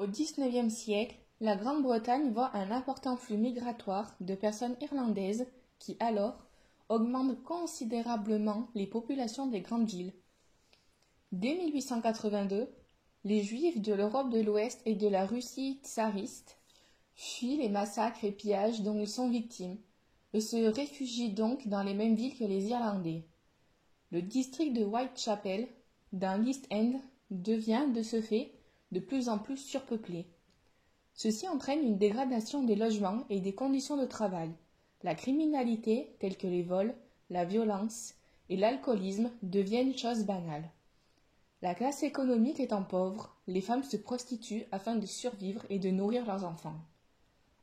Au XIXe siècle, la Grande-Bretagne voit un important flux migratoire de personnes irlandaises qui, alors, augmentent considérablement les populations des grandes villes. Dès 1882, les Juifs de l'Europe de l'Ouest et de la Russie tsariste fuient les massacres et pillages dont ils sont victimes et se réfugient donc dans les mêmes villes que les Irlandais. Le district de Whitechapel, dans l'East End, devient, de ce fait, de plus en plus surpeuplé. Ceci entraîne une dégradation des logements et des conditions de travail. La criminalité, telle que les vols, la violence et l'alcoolisme, deviennent choses banales. La classe économique étant pauvre, les femmes se prostituent afin de survivre et de nourrir leurs enfants.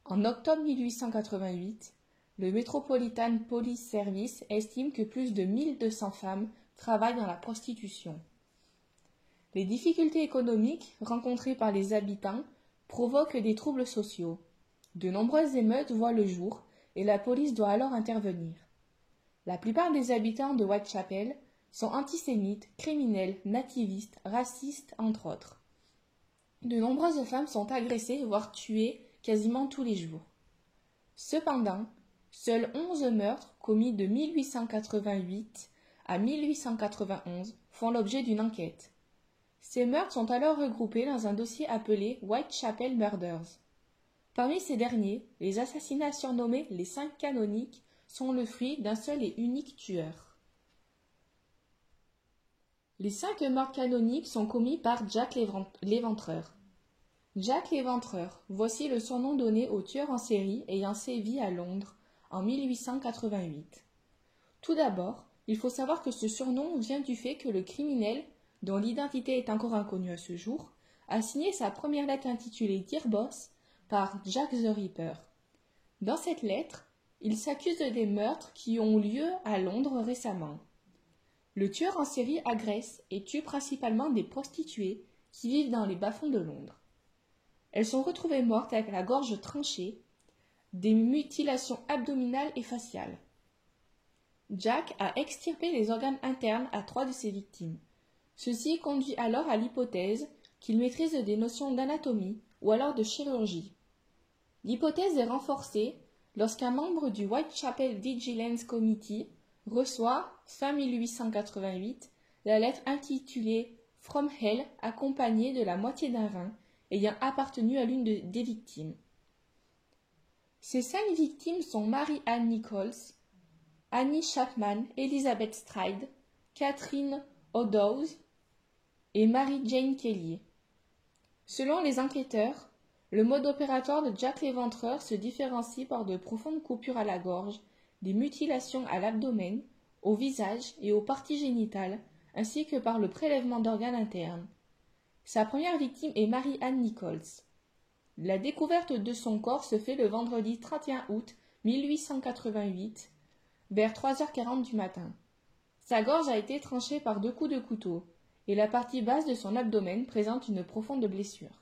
En octobre 1888, le Metropolitan Police Service estime que plus de 1200 femmes travaillent dans la prostitution. Les difficultés économiques rencontrées par les habitants provoquent des troubles sociaux. De nombreuses émeutes voient le jour et la police doit alors intervenir. La plupart des habitants de Whitechapel sont antisémites, criminels, nativistes, racistes, entre autres. De nombreuses femmes sont agressées, voire tuées, quasiment tous les jours. Cependant, seuls 11 meurtres commis de 1888 à 1891 font l'objet d'une enquête. Ces meurtres sont alors regroupés dans un dossier appelé Whitechapel Murders. Parmi ces derniers, les assassinats surnommés les 5 canoniques sont le fruit d'un seul et unique tueur. Les 5 meurtres canoniques sont commis par Jack l'Éventreur. Jack l'Éventreur, voici le surnom donné au tueur en série ayant sévi à Londres en 1888. Tout d'abord, il faut savoir que ce surnom vient du fait que le criminel, dont l'identité est encore inconnue à ce jour, a signé sa première lettre intitulée Dear Boss par Jack the Ripper. Dans cette lettre, il s'accuse des meurtres qui ont lieu à Londres récemment. Le tueur en série agresse et tue principalement des prostituées qui vivent dans les bas-fonds de Londres. Elles sont retrouvées mortes avec la gorge tranchée, des mutilations abdominales et faciales. Jack a extirpé les organes internes à 3 de ses victimes. Ceci conduit alors à l'hypothèse qu'il maîtrise des notions d'anatomie ou alors de chirurgie. L'hypothèse est renforcée lorsqu'un membre du Whitechapel Vigilance Committee reçoit, fin 1888, la lettre intitulée From Hell accompagnée de la moitié d'un rein ayant appartenu à l'une des victimes. Ces 5 victimes sont Mary Ann Nichols, Annie Chapman, Elizabeth Stride, Catherine O'Dowd et Mary Jane Kelly. Selon les enquêteurs, le mode opératoire de Jack l'Éventreur se différencie par de profondes coupures à la gorge, des mutilations à l'abdomen, au visage et aux parties génitales, ainsi que par le prélèvement d'organes internes. Sa première victime est Mary Ann Nichols. La découverte de son corps se fait le vendredi 31 août 1888, vers 3h40 du matin. Sa gorge a été tranchée par 2 coups de couteau, et la partie basse de son abdomen présente une profonde blessure.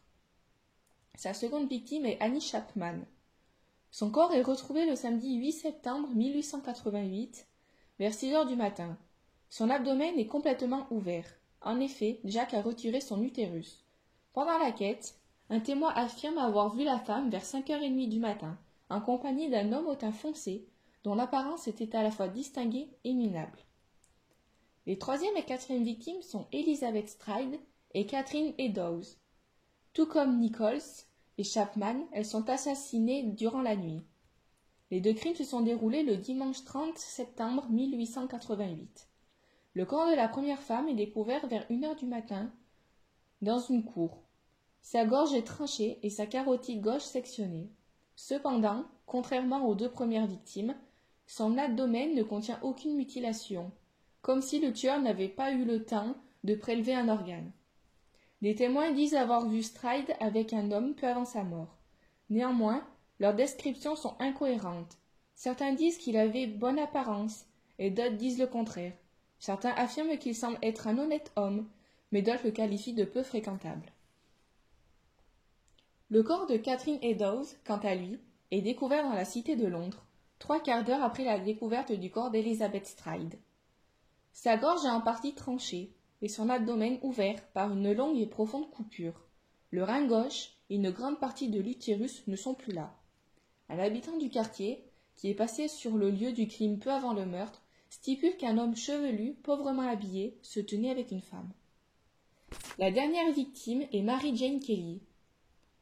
Sa seconde victime est Annie Chapman. Son corps est retrouvé le samedi 8 septembre 1888, vers 6h du matin. Son abdomen est complètement ouvert. En effet, Jack a retiré son utérus. Pendant la quête, un témoin affirme avoir vu la femme vers 5h30 du matin, en compagnie d'un homme au teint foncé, dont l'apparence était à la fois distinguée et minable. Les 3e et 4e victimes sont Elizabeth Stride et Catherine Eddowes. Tout comme Nichols et Chapman, elles sont assassinées durant la nuit. Les 2 crimes se sont déroulés le dimanche 30 septembre 1888. Le corps de la première femme est découvert vers 1h du matin dans une cour. Sa gorge est tranchée et sa carotide gauche sectionnée. Cependant, contrairement aux 2 premières victimes, son abdomen ne contient aucune mutilation, comme si le tueur n'avait pas eu le temps de prélever un organe. Des témoins disent avoir vu Stride avec un homme peu avant sa mort. Néanmoins, leurs descriptions sont incohérentes. Certains disent qu'il avait bonne apparence, et d'autres disent le contraire. Certains affirment qu'il semble être un honnête homme, mais d'autres le qualifient de peu fréquentable. Le corps de Catherine Eddowes, quant à lui, est découvert dans la cité de Londres, 3/4 d'heure après la découverte du corps d'Elizabeth Stride. Sa gorge est en partie tranchée et son abdomen ouvert par une longue et profonde coupure. Le rein gauche et une grande partie de l'utérus ne sont plus là. Un habitant du quartier, qui est passé sur le lieu du crime peu avant le meurtre, stipule qu'un homme chevelu, pauvrement habillé, se tenait avec une femme. La dernière victime est Mary Jane Kelly.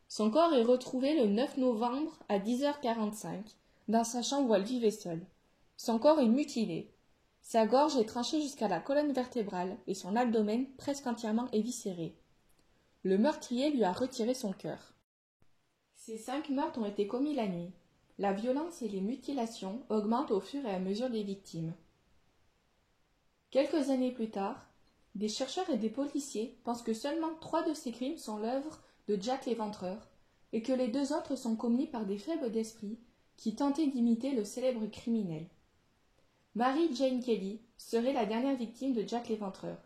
Son corps est retrouvé le 9 novembre à 10h45 dans sa chambre où elle vivait seule. Son corps est mutilé. Sa gorge est tranchée jusqu'à la colonne vertébrale et son abdomen presque entièrement éviscéré. Le meurtrier lui a retiré son cœur. Ces 5 meurtres ont été commis la nuit. La violence et les mutilations augmentent au fur et à mesure des victimes. Quelques années plus tard, des chercheurs et des policiers pensent que seulement 3 de ces crimes sont l'œuvre de Jack l'Éventreur et que les 2 autres sont commis par des faibles d'esprit qui tentaient d'imiter le célèbre criminel. Mary Jane Kelly serait la dernière victime de Jack l'Éventreur.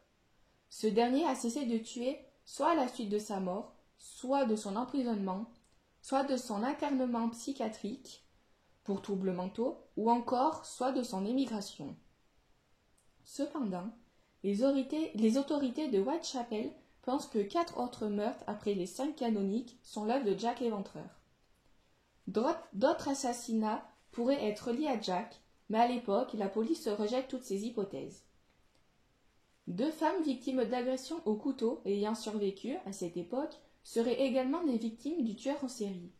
Ce dernier a cessé de tuer soit à la suite de sa mort, soit de son emprisonnement, soit de son internement psychiatrique pour troubles mentaux, ou encore soit de son émigration. Cependant, les autorités de Whitechapel pensent que 4 autres meurtres après les 5 canoniques sont l'œuvre de Jack l'Éventreur. D'autres assassinats pourraient être liés à Jack, mais à l'époque, la police rejette toutes ces hypothèses. 2 femmes victimes d'agressions au couteau ayant survécu à cette époque seraient également des victimes du tueur en série.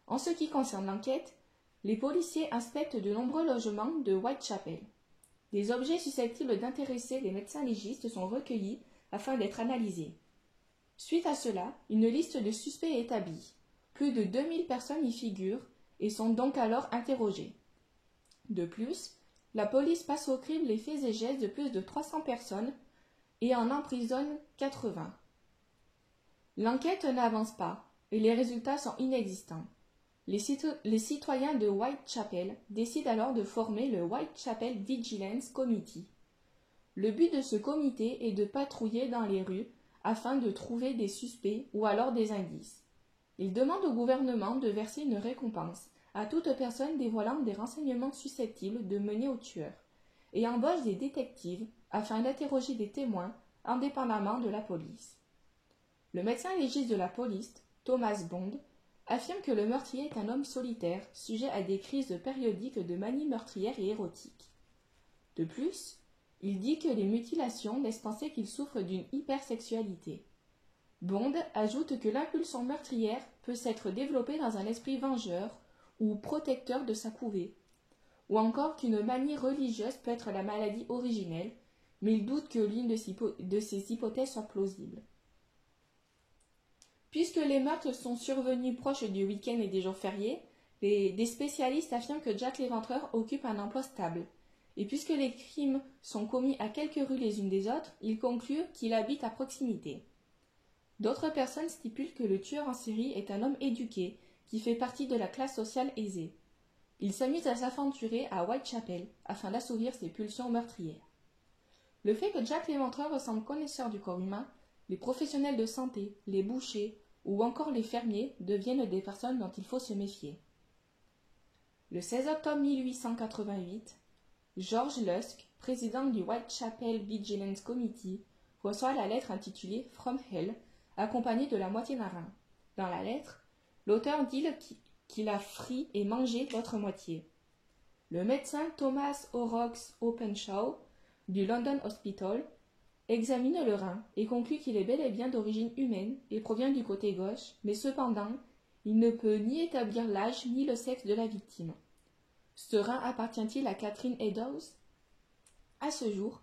En ce qui concerne l'enquête, les policiers inspectent de nombreux logements de Whitechapel. Des objets susceptibles d'intéresser les médecins légistes sont recueillis afin d'être analysés. Suite à cela, une liste de suspects est établie. Plus de 2000 personnes y figurent et sont donc alors interrogées. De plus, la police passe au crible les faits et gestes de plus de 300 personnes et en emprisonne 80. L'enquête n'avance pas et les résultats sont inexistants. Les citoyens de Whitechapel décident alors de former le Whitechapel Vigilance Committee. Le but de ce comité est de patrouiller dans les rues afin de trouver des suspects ou alors des indices. Ils demandent au gouvernement de verser une récompense à toute personne dévoilant des renseignements susceptibles de mener au tueur et embauchent des détectives afin d'interroger des témoins indépendamment de la police. Le médecin légiste de la police, Thomas Bond, affirme que le meurtrier est un homme solitaire, sujet à des crises périodiques de manie meurtrière et érotique. De plus, il dit que les mutilations laissent penser qu'il souffre d'une hypersexualité. Bond ajoute que l'impulsion meurtrière peut s'être développée dans un esprit vengeur ou protecteur de sa couvée, ou encore qu'une manie religieuse peut être la maladie originelle, mais il doute que l'une de ces hypothèses soit plausible. Puisque les meurtres sont survenus proches du week-end et des jours fériés, des spécialistes affirment que Jack l'Éventreur occupe un emploi stable. Et puisque les crimes sont commis à quelques rues les unes des autres, ils concluent qu'il habite à proximité. D'autres personnes stipulent que le tueur en série est un homme éduqué, qui fait partie de la classe sociale aisée. Il s'amuse à s'aventurer à Whitechapel afin d'assouvir ses pulsions meurtrières. Le fait que Jack l'Éventreur semble connaisseur du corps humain, les professionnels de santé, les bouchers ou encore les fermiers deviennent des personnes dont il faut se méfier. Le 16 octobre 1888, George Lusk, président du Whitechapel Vigilance Committee, reçoit la lettre intitulée From Hell, accompagnée de la moitié d'un rein. Dans la lettre, l'auteur dit qu'il a frit et mangé l'autre moitié. Le médecin Thomas Horrocks Openshaw du London Hospital examine le rein et conclut qu'il est bel et bien d'origine humaine et provient du côté gauche, mais cependant, il ne peut ni établir l'âge ni le sexe de la victime. Ce rein appartient-il à Catherine Eddowes? À ce jour,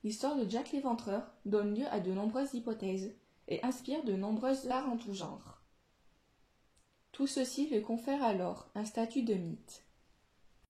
l'histoire de Jack l'Éventreur donne lieu à de nombreuses hypothèses et inspire de nombreuses arts en tout genre. Tout ceci lui confère alors un statut de mythe.